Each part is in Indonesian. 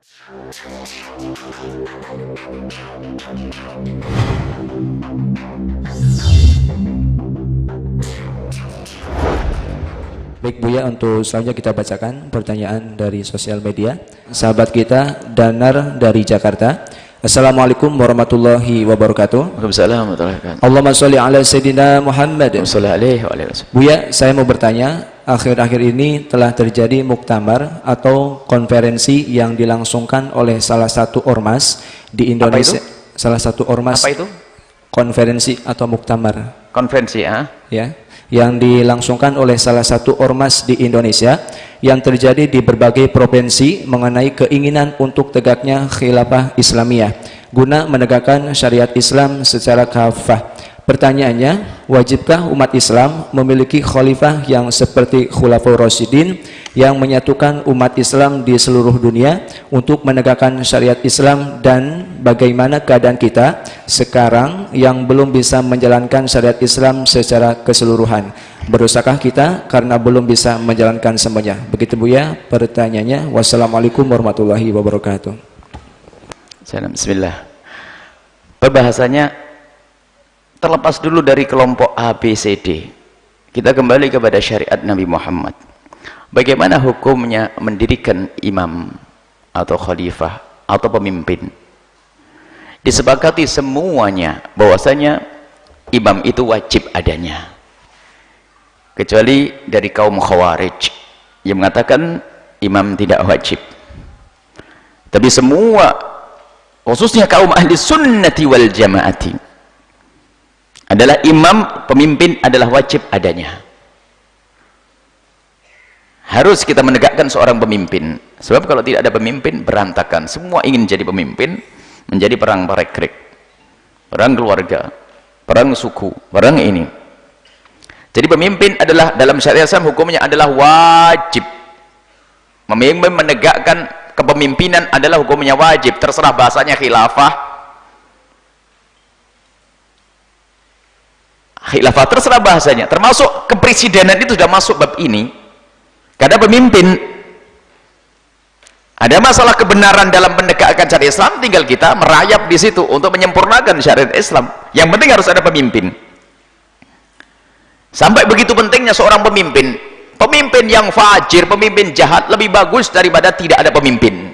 Baik Buya, untuk selanjutnya kita bacakan pertanyaan dari sosial media. Sahabat kita Danar dari Jakarta. Assalamualaikum warahmatullahi wabarakatuh. Waalaikumsalam warahmatullahi wabarakatuh. Allahumma sholli ala Sayyidina Muhammad. Sallallahu alaihi wasallam. Buya, saya mau bertanya, akhir-akhir ini telah terjadi muktamar atau konferensi yang dilangsungkan oleh salah satu ormas di Indonesia. Salah satu ormas. Apa itu? Konferensi atau muktamar. Konferensi, ya. Yang dilangsungkan oleh salah satu ormas di Indonesia yang terjadi di berbagai provinsi mengenai keinginan untuk tegaknya khilafah Islamiyah guna menegakkan syariat Islam secara kafah. Pertanyaannya, wajibkah umat Islam memiliki khalifah yang seperti Khulafaur Rasyidin yang menyatukan umat Islam di seluruh dunia untuk menegakkan syariat Islam, dan bagaimana keadaan kita sekarang yang belum bisa menjalankan syariat Islam secara keseluruhan? Berdosakah kita karena belum bisa menjalankan semuanya? Begitu Buya pertanyaannya. Wassalamualaikum warahmatullahi wabarakatuh. Bismillah. Pembahasannya terlepas dulu dari kelompok A, B, C, D. Kita kembali kepada syariat Nabi Muhammad. Bagaimana hukumnya mendirikan imam atau khalifah atau pemimpin? Disepakati semuanya bahwasanya imam itu wajib adanya, kecuali dari kaum Khawarij yang mengatakan imam tidak wajib. Tapi semua, khususnya kaum ahli sunnati wal jamaati, adalah imam, pemimpin adalah wajib adanya. Harus kita menegakkan seorang pemimpin, sebab kalau tidak ada pemimpin berantakan. Semua ingin jadi pemimpin, menjadi perang parekrik, perang keluarga, perang suku, perang ini. Jadi pemimpin adalah dalam syariat Islam hukumnya adalah wajib. Memimpin, menegakkan kepemimpinan adalah hukumnya wajib, terserah bahasanya khilafah, terserah bahasanya. Termasuk kepresidenan itu sudah masuk bab ini. Karena pemimpin, ada masalah kebenaran dalam menegakkan syariat Islam, tinggal kita merayap di situ untuk menyempurnakan syariat Islam. Yang penting harus ada pemimpin. Sampai begitu pentingnya seorang pemimpin. Pemimpin yang fajir, pemimpin jahat lebih bagus daripada tidak ada pemimpin.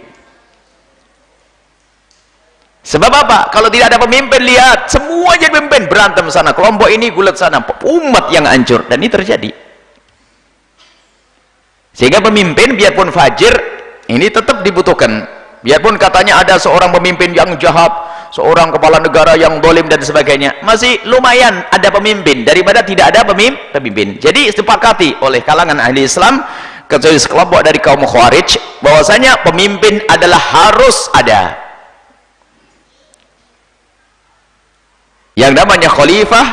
Sebab apa? Kalau tidak ada pemimpin, lihat semua jadi pemimpin, berantem sana, kelompok ini gulat sana, umat yang hancur. Dan ini terjadi. Sehingga pemimpin biarpun fajir ini tetap dibutuhkan. Biarpun katanya ada seorang pemimpin yang jahat, seorang kepala negara yang dolim dan sebagainya, masih lumayan ada pemimpin daripada tidak ada pemimpin. Jadi disepakati oleh kalangan ahli Islam, kecuali sekelompok dari kaum Khawarij, bahwasanya pemimpin adalah harus ada. Yang namanya khalifah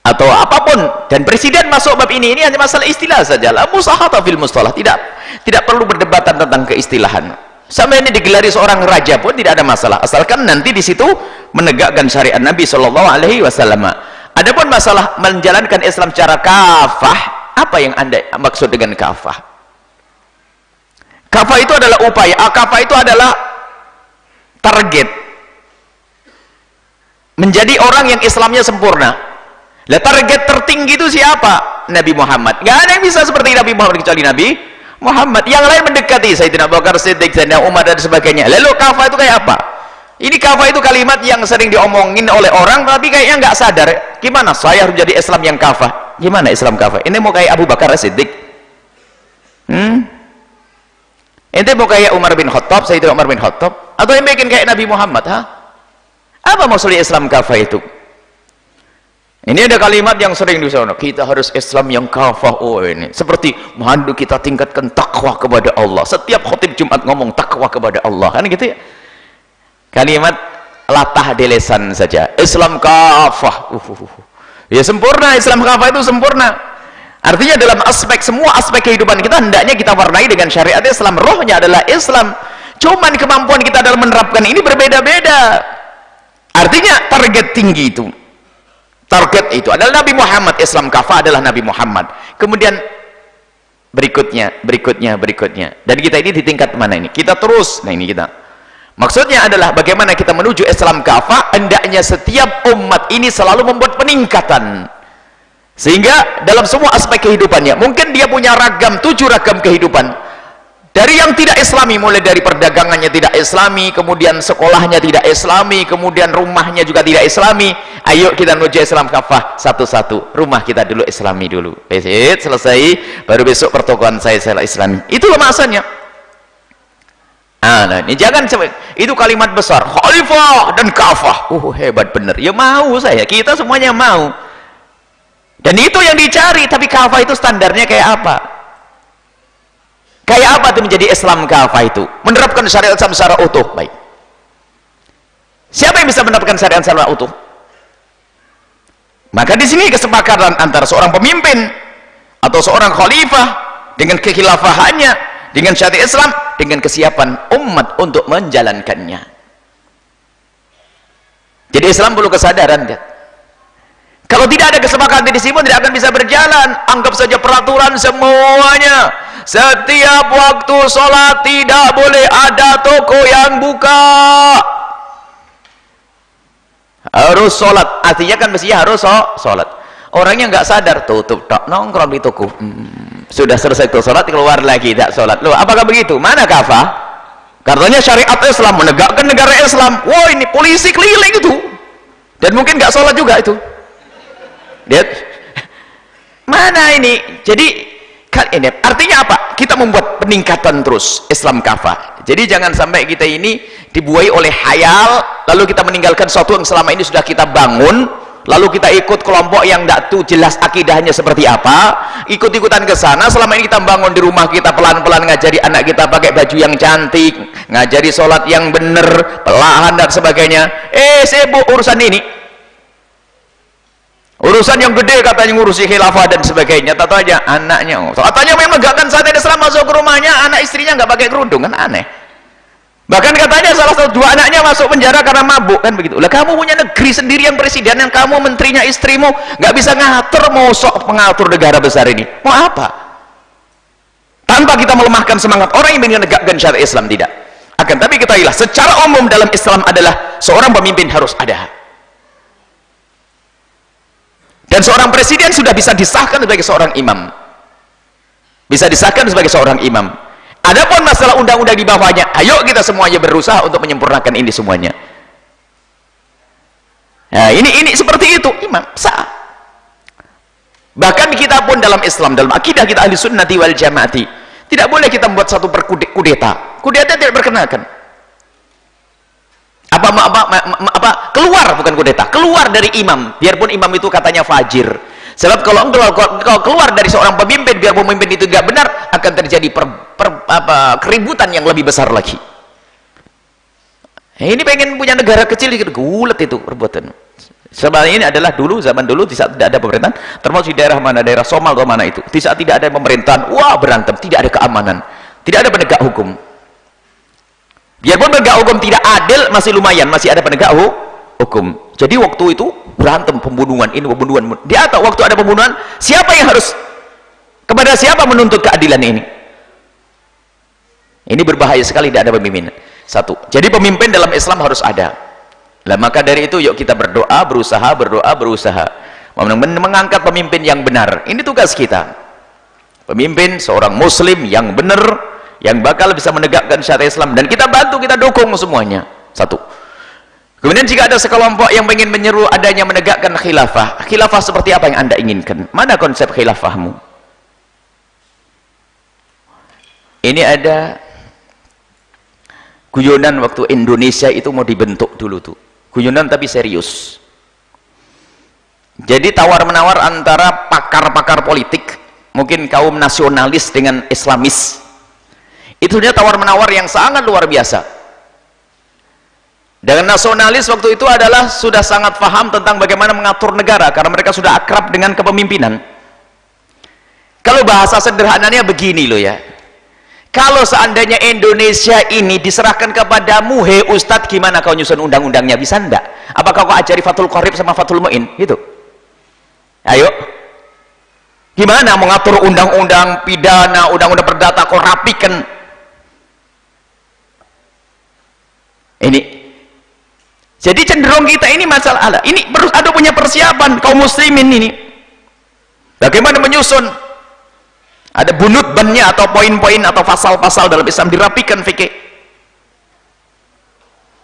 atau apapun, dan presiden masuk bab ini hanya masalah istilah saja, la musahata fil mustalah, tidak perlu berdebatan tentang keistilahan. Sampai ini digelari seorang raja pun tidak ada masalah, asalkan nanti di situ menegakkan syariat Nabi Shallallahu Alaihi Wasallam. Adapun masalah menjalankan Islam secara kafah, apa yang Anda maksud dengan kafah? Kafah itu adalah upaya, kafah itu adalah target menjadi orang yang Islamnya sempurna. Lah target tertinggi itu siapa? Nabi Muhammad. Gak ada yang bisa seperti Nabi Muhammad kecuali Nabi Muhammad. Yang lain mendekati Sayyidina Abu Bakar Siddiq, Sayyidina Umar dan sebagainya. Lalu kafah itu kayak apa? Ini kafah itu kalimat yang sering diomongin oleh orang tapi kayaknya nggak sadar. Gimana saya harus jadi Islam yang kafah? Gimana Islam kafah? Ini mau kayak Abu Bakar Siddiq? Ini mau kayak Umar bin Khattab, Sayyidina Umar bin Khattab? Atau yang bikin kayak Nabi Muhammad? Apa maksudnya Islam kafah itu? Ini ada kalimat yang sering disana, kita harus Islam yang kafah. Oh ini seperti mandu kita tingkatkan takwa kepada Allah. Setiap khotib Jumat ngomong takwa kepada Allah, kan gitu ya. Kalimat latah di lisan saja, Islam kafah. Ya sempurna, Islam kafah itu sempurna. Artinya dalam aspek, semua aspek kehidupan kita hendaknya kita warnai dengan syariat Islam. Rohnya adalah Islam. Cuman kemampuan kita dalam menerapkan ini berbeda-beda. Artinya target tinggi itu, target itu adalah Nabi Muhammad. Islam kafah adalah Nabi Muhammad. Kemudian berikutnya. Dan kita ini di tingkat mana ini? Kita terus, nah ini kita. Maksudnya adalah bagaimana kita menuju Islam kafah, hendaknya setiap umat ini selalu membuat peningkatan. Sehingga dalam semua aspek kehidupannya, mungkin dia punya ragam, 7 ragam kehidupan. Dari yang tidak islami, mulai dari perdagangannya tidak islami, kemudian sekolahnya tidak islami, kemudian rumahnya juga tidak islami. Ayo kita menuju Islam kafah satu-satu. Rumah kita dulu islami dulu. Selesai, baru besok pertokohan saya islami. Itulah masanya. Nah, ini jangan itu kalimat besar, khalifah dan kafah. Hebat bener. Ya mau saya, kita semuanya mau. Dan itu yang dicari, tapi kafah itu standarnya kayak apa? Kayak apa itu menjadi Islam kafah itu? Menerapkan syariat Islam secara utuh. Baik. Siapa yang bisa menerapkan syariat secara utuh? Maka di sini kesepakatan antara seorang pemimpin atau seorang khalifah dengan kekhilafahannya, dengan syariat Islam, dengan kesiapan umat untuk menjalankannya. Jadi Islam perlu kesadaran. Kalau tidak ada kesepakatan di sini, tidak akan bisa berjalan. Anggap saja peraturan semuanya. Setiap waktu sholat tidak boleh ada toko yang buka. Harus sholat. Artinya kan mestinya harus sholat. Orangnya nggak sadar, tutup tak nongkrong di toko. Sudah selesai tuh sholat, keluar lagi tak sholat. Loh, apakah begitu? Mana kafah? Katanya syariat Islam, menegakkan negara Islam. Wah, ini polisi keliling itu. Dan mungkin nggak sholat juga itu. Lihat. Mana ini? Jadi ini artinya apa? Kita membuat peningkatan terus Islam kafah. Jadi jangan sampai kita ini dibuai oleh hayal, lalu kita meninggalkan sesuatu yang selama ini sudah kita bangun, lalu kita ikut kelompok yang tidak tuh jelas akidahnya seperti apa, ikut-ikutan ke sana. Selama ini kita bangun di rumah kita, pelan-pelan ngajari anak kita pakai baju yang cantik, ngajari sholat yang benar, pelahan dan sebagainya. Sibuk urusan ini. Urusan yang gede katanya ngurusi khilafah dan sebagainya. Tatanya anaknya, katanya memang menegakkan syariat Islam, masuk ke rumahnya, anak istrinya nggak pakai kerudung, kan aneh. Bahkan katanya salah satu 2 anaknya masuk penjara karena mabuk, kan begitu. Lah kamu punya negeri sendiri yang presiden, yang kamu menterinya istrimu nggak bisa ngatur, mau sok pengatur negara besar ini, mau apa? Tanpa kita melemahkan semangat orang yang ingin menegakkan syariat Islam, tidak. Akan tapi ketahuilah, secara umum dalam Islam adalah seorang pemimpin harus ada. Dan seorang presiden sudah bisa disahkan sebagai seorang imam. Bisa disahkan sebagai seorang imam. Adapun masalah undang-undang di bawahnya, ayo kita semuanya berusaha untuk menyempurnakan ini semuanya. Nah, ini seperti itu, imam sah. Bahkan kita pun dalam Islam, dalam akidah kita ahli sunnati wal jamaati, tidak boleh kita membuat satu kudeta. Kudeta tidak berkenakan. Keluar, bukan kudeta, keluar dari imam, biarpun imam itu katanya fajir. Sebab kalau keluar dari seorang pemimpin, biar pemimpin itu tidak benar, akan terjadi keributan yang lebih besar lagi. Ini pengen punya negara kecil, gulet itu perbuatan. Sebenarnya ini adalah zaman dulu di saat tidak ada pemerintahan, termasuk di daerah mana, daerah Somal atau mana itu, di saat tidak ada pemerintahan, wah berantem, tidak ada keamanan, tidak ada penegak hukum. Biarpun penegak hukum tidak adil, masih lumayan, masih ada penegak hukum. Jadi waktu itu berantem, pembunuhan ini, pembunuhan. Di atas waktu ada pembunuhan, siapa yang harus, kepada siapa menuntut keadilan ini? Ini berbahaya sekali, tidak ada pemimpin. Satu. Jadi pemimpin dalam Islam harus ada. Lah maka dari itu yuk kita berdoa, berusaha mengangkat pemimpin yang benar. Ini tugas kita. Pemimpin seorang muslim yang benar, yang bakal bisa menegakkan syariat Islam, dan kita bantu, kita dukung semuanya. Satu. Kemudian jika ada sekelompok yang ingin menyeru adanya menegakkan khilafah, khilafah seperti apa yang Anda inginkan? Mana konsep khilafahmu? Ini ada guyonan waktu Indonesia itu mau dibentuk dulu tuh, guyonan tapi serius. Jadi tawar-menawar antara pakar-pakar politik, mungkin kaum nasionalis dengan Islamis. Itu dia tawar-menawar yang sangat luar biasa. Dengan nasionalis waktu itu adalah sudah sangat paham tentang bagaimana mengatur negara, karena mereka sudah akrab dengan kepemimpinan. Kalau bahasa sederhananya begini loh ya, kalau seandainya Indonesia ini diserahkan kepadamu, hei Ustadz, gimana kau nyusun undang-undangnya, bisa enggak? Apakah kau ajari Fathul Qorib sama Fathul Mu'in gitu? Ayo, Gimana mengatur undang-undang pidana, undang-undang perdata, kok rapikan ini. Jadi cenderung kita ini masalah ini harus ada punya persiapan kaum muslimin ini. Bagaimana menyusun ada bunut bannya atau poin-poin atau pasal-pasal dalam Islam, dirapikan fikih.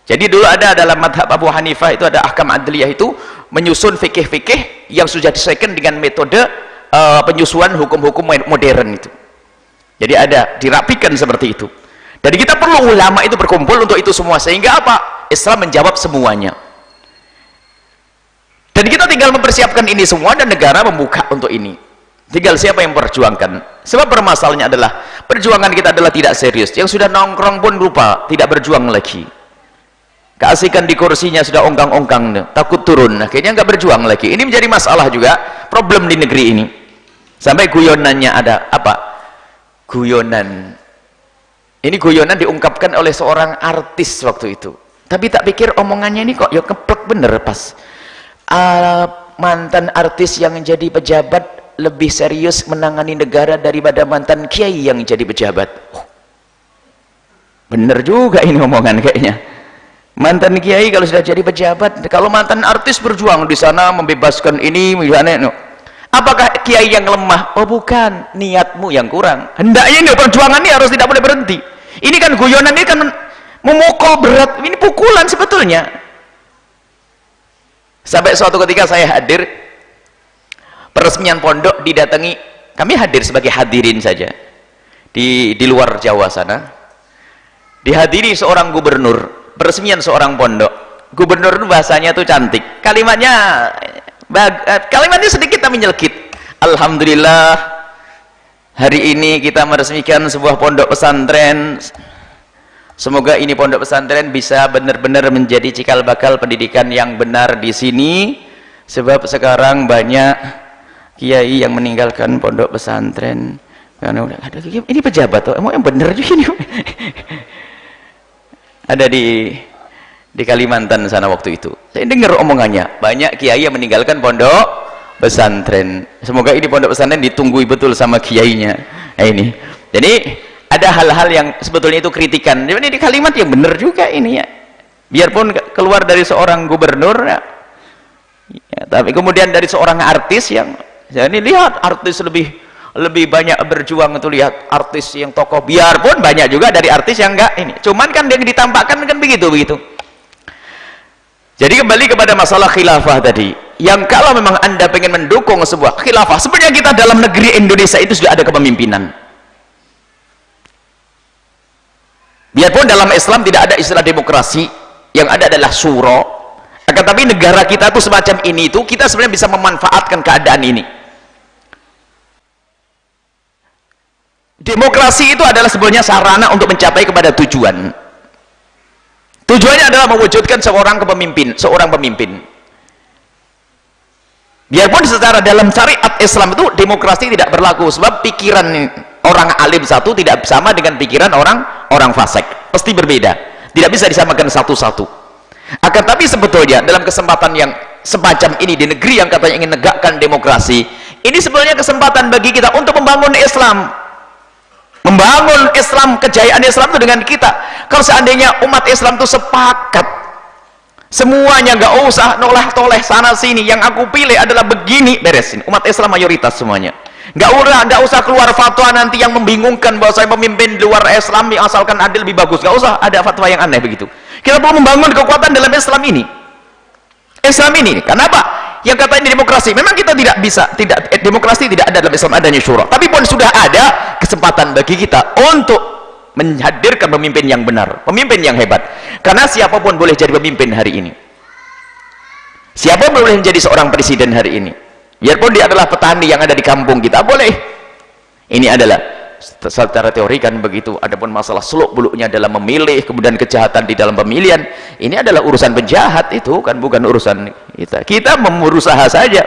Jadi dulu ada dalam madhab Abu Hanifah itu ada ahkam adliyah, itu menyusun fikih-fikih yang sudah disesuaikan dengan metode penyusunan hukum-hukum modern itu. Jadi ada dirapikan seperti itu. Dan kita perlu ulama itu berkumpul untuk itu semua, sehingga apa? Islam menjawab semuanya. Dan kita tinggal mempersiapkan ini semua, dan negara membuka untuk ini. Tinggal siapa yang memperjuangkan. Sebab permasalahannya adalah perjuangan kita adalah tidak serius. Yang sudah nongkrong pun lupa, tidak berjuang lagi. Keasikan di kursinya sudah ongkang-ongkang, takut turun, akhirnya nggak berjuang lagi. Ini menjadi masalah juga, problem di negeri ini. Sampai guyonannya ada apa? Guyonan. Ini guyonan diungkapkan oleh seorang artis waktu itu. Tapi tak pikir omongannya ini kok ya keplek bener pas. Mantan artis yang jadi pejabat lebih serius menangani negara daripada mantan kiai yang jadi pejabat. Oh, bener juga ini omongan kayaknya. Mantan kiai kalau sudah jadi pejabat, kalau mantan artis berjuang di sana membebaskan ini, misalnya, apakah kiai yang lemah? Oh bukan, niatmu yang kurang. Hendaknya ini perjuangan ini harus tidak boleh berhenti. Ini kan guyonan, ini kan memukul berat, ini pukulan sebetulnya. Sampai suatu ketika saya hadir peresmian pondok, didatangi, kami hadir sebagai hadirin saja di luar Jawa sana, dihadiri seorang gubernur peresmian seorang pondok. Gubernur itu bahasanya tuh cantik, kalimatnya sedikit tapi nyelkit. Alhamdulillah hari ini kita meresmikan sebuah pondok pesantren. Semoga ini pondok pesantren bisa benar-benar menjadi cikal bakal pendidikan yang benar di sini, sebab sekarang banyak kiai yang meninggalkan pondok pesantren karena udah ada ini pejabat tuh, emang yang benar juga ini. Ada di Kalimantan sana waktu itu, saya dengar omongannya, banyak kiai yang meninggalkan pondok pesantren. Semoga ini pondok pesantren ditunggui betul sama kiainya. Nah, ini jadi ada hal-hal yang sebetulnya itu kritikan. Jadi di kalimat yang benar juga ini ya, biarpun keluar dari seorang gubernur ya, tapi kemudian dari seorang artis yang jadi lihat artis lebih banyak berjuang itu, lihat artis yang tokoh, biarpun banyak juga dari artis yang enggak ini, cuman kan yang ditampakkan kan begitu. Jadi kembali kepada masalah khilafah tadi, yang kalau memang Anda pengen mendukung sebuah khilafah, sebenarnya kita dalam negeri Indonesia itu sudah ada kepemimpinan. Biarpun dalam Islam tidak ada istilah demokrasi, yang ada adalah syura, akan tapi negara kita tuh semacam ini itu kita sebenarnya bisa memanfaatkan keadaan ini. Demokrasi itu adalah sebenarnya sarana untuk mencapai kepada tujuan. Tujuannya adalah mewujudkan seorang pemimpin. Biarpun secara dalam syariat Islam itu demokrasi tidak berlaku, sebab pikiran orang alim satu tidak sama dengan pikiran orang fasik, pasti berbeda, tidak bisa disamakan satu-satu. Akan tapi sebetulnya dalam kesempatan yang semacam ini di negeri yang katanya ingin menegakkan demokrasi, ini sebenarnya kesempatan bagi kita untuk membangun Islam. Membangun Islam, kejayaan Islam itu dengan kita. Kalau seandainya umat Islam itu sepakat semuanya, nggak usah noleh-toleh sana sini, yang aku pilih adalah begini, beresin. Umat Islam mayoritas semuanya, nggak usah keluar fatwa nanti yang membingungkan bahwa saya pemimpin di luar Islam asalkan adil lebih bagus. Nggak usah ada fatwa yang aneh begitu. Kita perlu membangun kekuatan dalam Islam ini. Kenapa? Yang katanya demokrasi, memang kita demokrasi tidak ada dalam Islam, adanya syura. Tapi pun sudah ada kesempatan bagi kita untuk menghadirkan pemimpin yang benar, pemimpin yang hebat. Karena siapapun boleh jadi pemimpin hari ini. Siapapun boleh menjadi seorang presiden hari ini. Biarpun dia adalah petani yang ada di kampung kita, boleh. Ini adalah secara teori kan begitu. Adapun masalah seluk-beluknya dalam memilih, kemudian kejahatan di dalam pemilihan, ini adalah urusan penjahat, itu kan bukan urusan kita berusaha saja.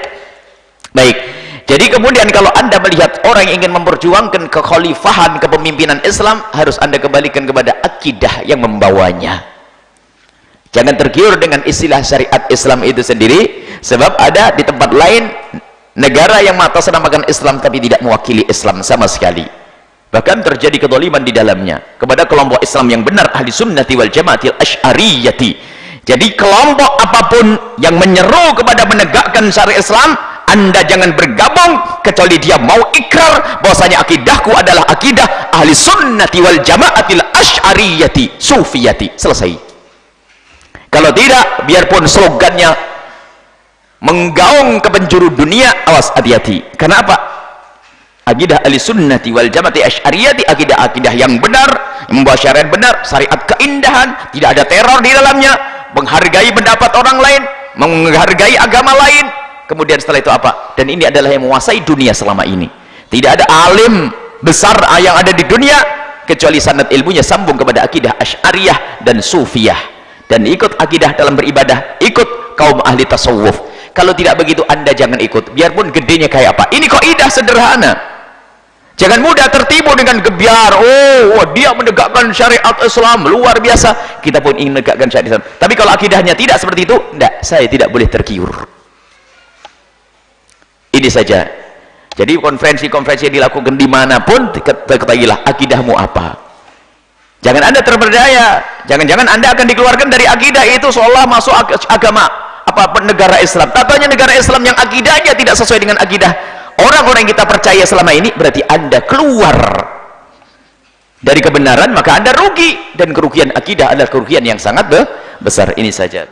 Baik, jadi kemudian kalau Anda melihat orang yang ingin memperjuangkan kekhalifahan, kepemimpinan Islam, harus Anda kembalikan kepada akidah yang membawanya. Jangan tergiur dengan istilah syariat Islam itu sendiri, sebab ada di tempat lain negara yang mengatasnamakan Islam tapi tidak mewakili Islam sama sekali. Bahkan terjadi kezaliman di dalamnya kepada kelompok Islam yang benar, ahli sunnati wal jamaatil asy'ariyati. Jadi kelompok apapun yang menyeru kepada menegakkan syariat Islam, Anda jangan bergabung kecuali dia mau ikrar bahwasanya akidahku adalah akidah ahli sunnati wal jamaatil asy'ariyati sufiyati. Selesai. Kalau tidak, biarpun slogannya menggaung ke penjuru dunia, awas, hati-hati. Kenapa? Akidah ahli sunnati wal jamaati asy'ariyati, akidah-akidah yang benar, yang membawa syariat benar, syariat keindahan, tidak ada teror di dalamnya, menghargai pendapat orang lain, menghargai agama lain. Kemudian setelah itu apa? Dan ini adalah yang menguasai dunia selama ini. Tidak ada alim besar yang ada di dunia kecuali sanad ilmunya sambung kepada akidah asy'ariyah dan sufiyah, dan ikut akidah dalam beribadah, ikut kaum ahli tasawuf. Kalau tidak begitu, Anda jangan ikut, biarpun gedenya kayak apa. Ini kaidah sederhana. Jangan mudah tertipu dengan gebiar. Oh, dia menegakkan syariat Islam luar biasa, kita pun ingin menegakkan syariat Islam. Tapi kalau akidahnya tidak seperti itu, enggak, saya tidak boleh tergiur. Ini saja. Jadi konferensi-konferensi yang dilakukan dimanapun, ketahuilah akidahmu apa. Jangan Anda terperdaya, jangan-jangan Anda akan dikeluarkan dari akidah itu seolah masuk agama apa negara Islam. Tatanya negara Islam yang akidahnya tidak sesuai dengan akidah orang-orang yang kita percaya selama ini, berarti Anda keluar dari kebenaran, maka Anda rugi, dan kerugian akidah adalah kerugian yang sangat besar. Ini saja.